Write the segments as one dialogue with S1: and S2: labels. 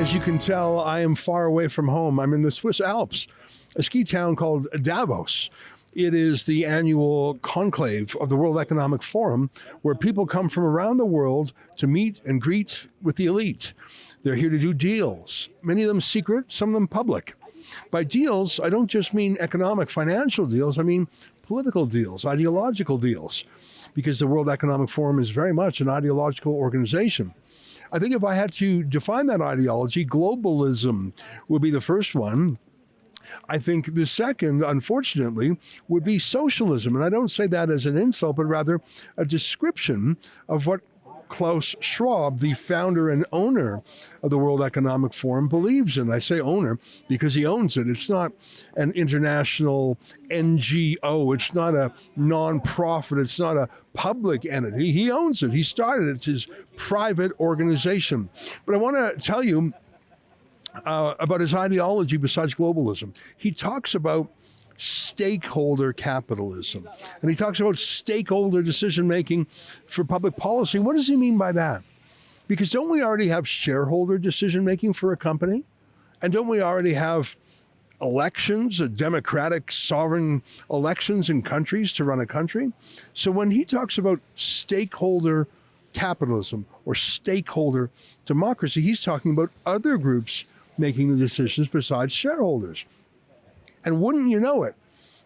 S1: As you can tell, I am far away from home. I'm in the Swiss Alps, a ski town called Davos. It is the annual conclave of the World Economic Forum, where people come from around the world to meet and greet with the elite. They're here to do deals, many of them secret, some of them public. By deals, I don't just mean economic, financial deals. I mean political deals, ideological deals, because the World Economic Forum is very much an ideological organization. I think if I had to define that ideology, globalism would be the first one. I think the second, unfortunately, would be socialism. And I don't say that as an insult, but rather a description of what Klaus Schwab, the founder and owner of the World Economic Forum, believes in. I say owner because he owns it. It's not an international NGO. It's not a nonprofit. It's not a public entity. He owns it. He started it. It's his private organization. But I want to tell you about his ideology besides globalism. He talks about stakeholder capitalism. And he talks about stakeholder decision-making for public policy. What does he mean by that? Because don't we already have shareholder decision-making for a company? And don't we already have elections, democratic sovereign elections in countries to run a country? So when he talks about stakeholder capitalism or stakeholder democracy, he's talking about other groups making the decisions besides shareholders. And wouldn't you know it,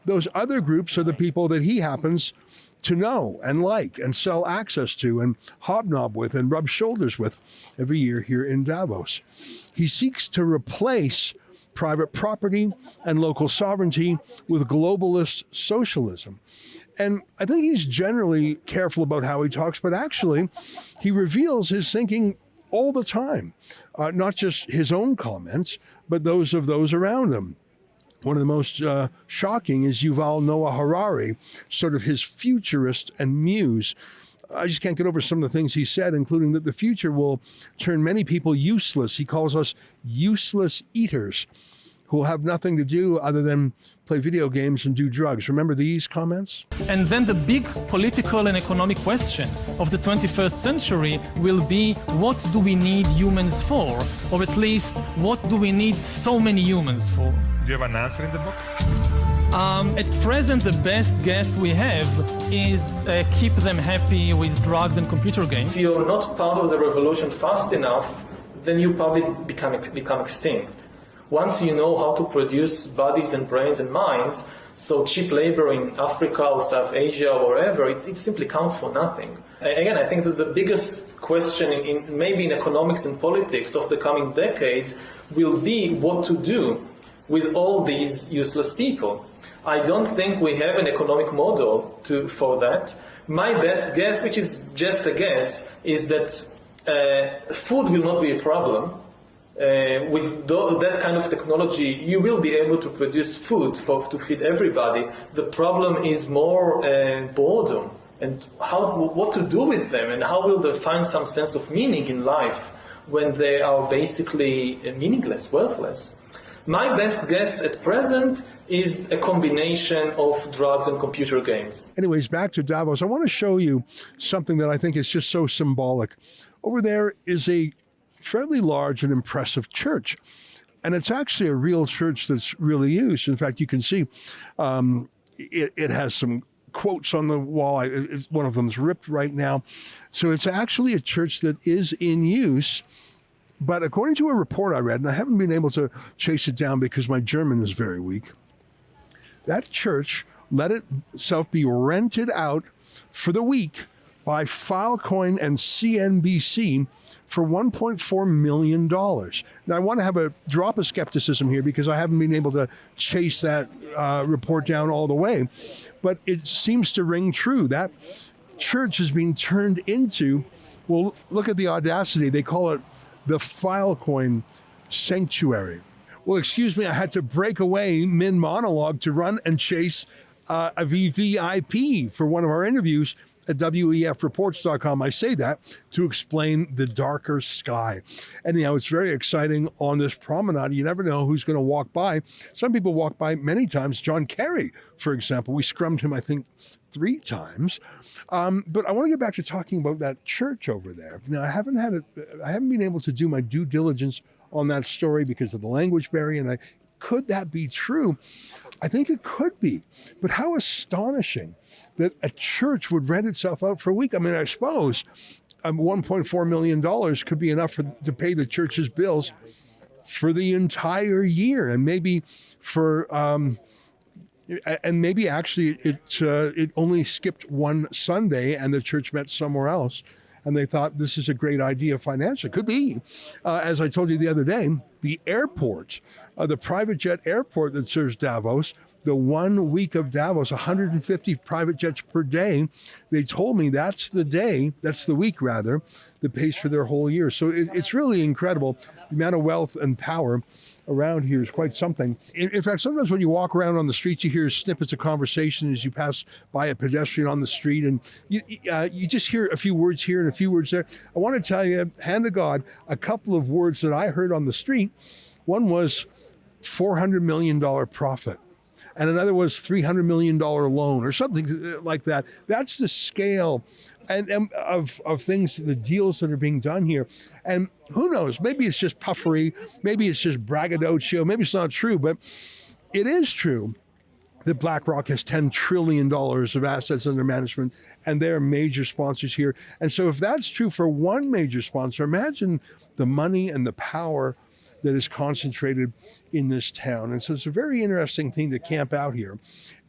S1: those other groups are the people that he happens to know and like and sell access to and hobnob with and rub shoulders with every year here in Davos. He seeks to replace private property and local sovereignty with globalist socialism. And I think he's generally careful about how he talks, but actually he reveals his thinking all the time, not just his own comments, but those of those around him. One of the most shocking is Yuval Noah Harari, sort of his futurist and muse. I just can't get over some of the things he said, including that the future will turn many people useless. He calls us useless eaters who will have nothing to do other than play video games and do drugs. Remember these comments?
S2: And then the big political and economic question of the 21st century will be, what do we need humans for? Or at least, what do we need so many humans for?
S3: Do you have an answer in the book?
S2: At present, the best guess we have is keep them happy with drugs and computer games. If you're not part of the revolution fast enough, then you probably become extinct. Once you know how to produce bodies and brains and minds, so cheap labor in Africa or South Asia or wherever, it simply counts for nothing. Again, I think that the biggest question maybe in economics and politics of the coming decades will be what to do with all these useless people. I don't think we have an economic model for that. My best guess, which is just a guess, is that food will not be a problem. With that kind of technology, you will be able to produce food to feed everybody. The problem is more boredom and what to do with them and how will they find some sense of meaning in life when they are basically meaningless, worthless. My best guess at present is a combination of drugs and computer games.
S1: Anyways, back to Davos. I want to show you something that I think is just so symbolic. Over there is a fairly large and impressive church. And it's actually a real church that's really used. In fact, you can see it has some quotes on the wall. One of them is ripped right now. So it's actually a church that is in use. But according to a report I read, and I haven't been able to chase it down because my German is very weak, that church let itself be rented out for the week by Filecoin and CNBC for $1.4 million. Now, I want to have a drop of skepticism here because I haven't been able to chase that report down all the way, but it seems to ring true. That church is being turned into, well, look at the audacity. They call it the Filecoin Sanctuary. Well, excuse me, I had to break away mid-monologue to run and chase a VVIP for one of our interviews, at wefreports.com. I say that to explain the darker sky. Anyhow, it's very exciting on this promenade. You never know who's going to walk by. Some people walk by many times. John Kerry, for example, we scrummed him, I think, 3 times. But I want to get back to talking about that church over there. Now, I haven't been able to do my due diligence on that story because of the language barrier. And could that be true? I think it could be. But how astonishing that a church would rent itself out for a week. I mean, I suppose $1.4 million could be enough to pay the church's bills for the entire year, and maybe for actually it only skipped one Sunday, and the church met somewhere else, and they thought this is a great idea financially. Could be, as I told you the other day, the airport, the private jet airport that serves Davos. The 1 week of Davos, 150 private jets per day. They told me that's the week rather, that pays for their whole year. So it's really incredible. The amount of wealth and power around here is quite something. In fact, sometimes when you walk around on the streets, you hear snippets of conversation as you pass by a pedestrian on the street, and you just hear a few words here and a few words there. I want to tell you, hand to God, a couple of words that I heard on the street. One was $400 million profit. And another was $300 million loan or something like that. That's the scale of things, the deals that are being done here. And who knows, maybe it's just puffery, maybe it's just braggadocio, maybe it's not true, but it is true that BlackRock has $10 trillion of assets under management, and they're major sponsors here. And so if that's true for one major sponsor, imagine the money and the power that is concentrated in this town. And so it's a very interesting thing to camp out here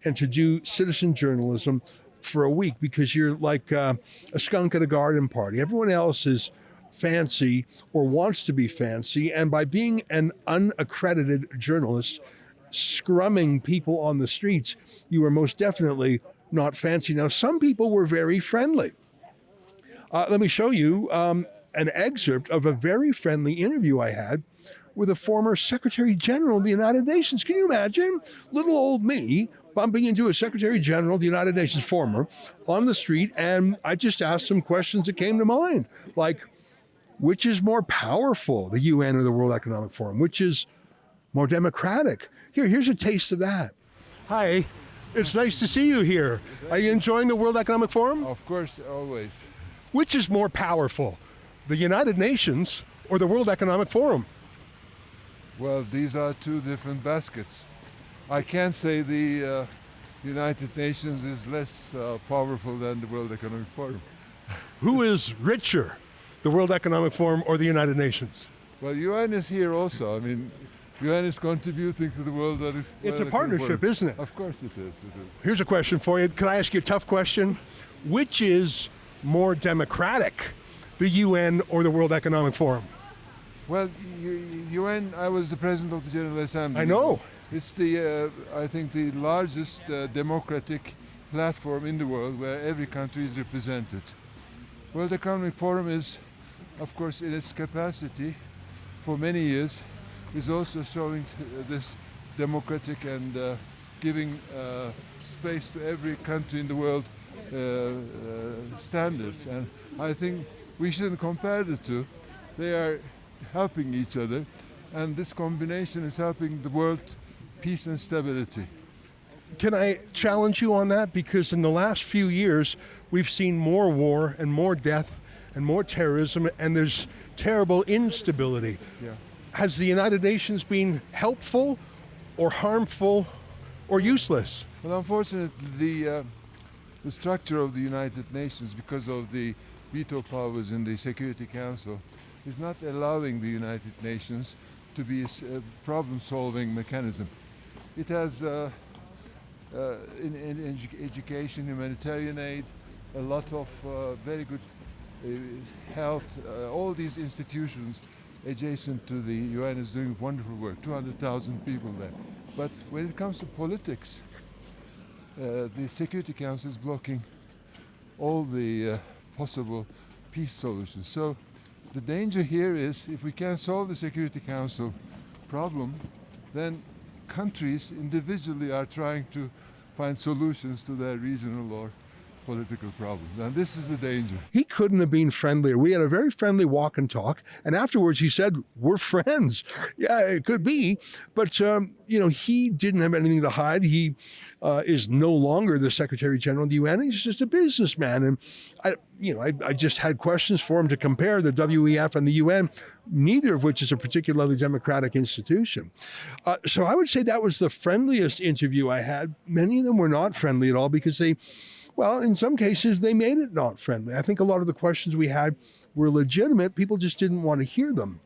S1: and to do citizen journalism for a week, because you're like a skunk at a garden party. Everyone else is fancy or wants to be fancy. And by being an unaccredited journalist, scrumming people on the streets, you are most definitely not fancy. Now, some people were very friendly. Let me show you an excerpt of a very friendly interview I had with a former Secretary General of the United Nations. Can you imagine? Little old me bumping into a Secretary General of the United Nations, former, on the street, and I just asked him questions that came to mind, like, which is more powerful, the UN or the World Economic Forum? Which is more democratic? Here's a taste of that. Hi, it's nice to see you here. Are you enjoying the World Economic Forum?
S3: Of course, always.
S1: Which is more powerful, the United Nations or the World Economic Forum?
S3: Well, these are 2 different baskets. I can't say the United Nations is less powerful than the World Economic Forum.
S1: Who is richer, the World Economic Forum or the United Nations?
S3: Well, UN is here also. I mean, UN is contributing to the World Economic Forum.
S1: It's a partnership, isn't it?
S3: Of course it is.
S1: Here's a question for you. Can I ask you a tough question? Which is more democratic, the UN or the World Economic Forum?
S3: Well, UN, I was the President of the General Assembly.
S1: I know.
S3: It's I think the largest democratic platform in the world where every country is represented. World Economic Forum is, of course, in its capacity for many years, is also showing this democratic and giving space to every country in the world standards. And I think we shouldn't compare the two. They are helping each other, and this combination is helping the world peace and stability.
S1: Can I challenge you on that? Because in the last few years, we've seen more war and more death and more terrorism, and there's terrible instability.
S3: Yeah.
S1: Has the United Nations been helpful or harmful or useless?
S3: Well, unfortunately, the structure of the United Nations, because of the veto powers in the Security Council, is not allowing the United Nations to be a problem-solving mechanism. It has in education, humanitarian aid, a lot of very good health, all these institutions adjacent to the UN is doing wonderful work, 200,000 people there. But when it comes to politics, the Security Council is blocking all the possible peace solutions. So the danger here is if we can't solve the Security Council problem, then countries individually are trying to find solutions to their regional or political problems. And this is the danger.
S1: He couldn't have been friendlier. We had a very friendly walk and talk. And afterwards he said, we're friends. Yeah, it could be. But, he didn't have anything to hide. He is no longer the Secretary General of the UN. He's just a businessman. And I just had questions for him to compare the WEF and the UN, neither of which is a particularly democratic institution. So I would say that was the friendliest interview I had. Many of them were not friendly at all because in some cases, they made it not friendly. I think a lot of the questions we had were legitimate. People just didn't want to hear them.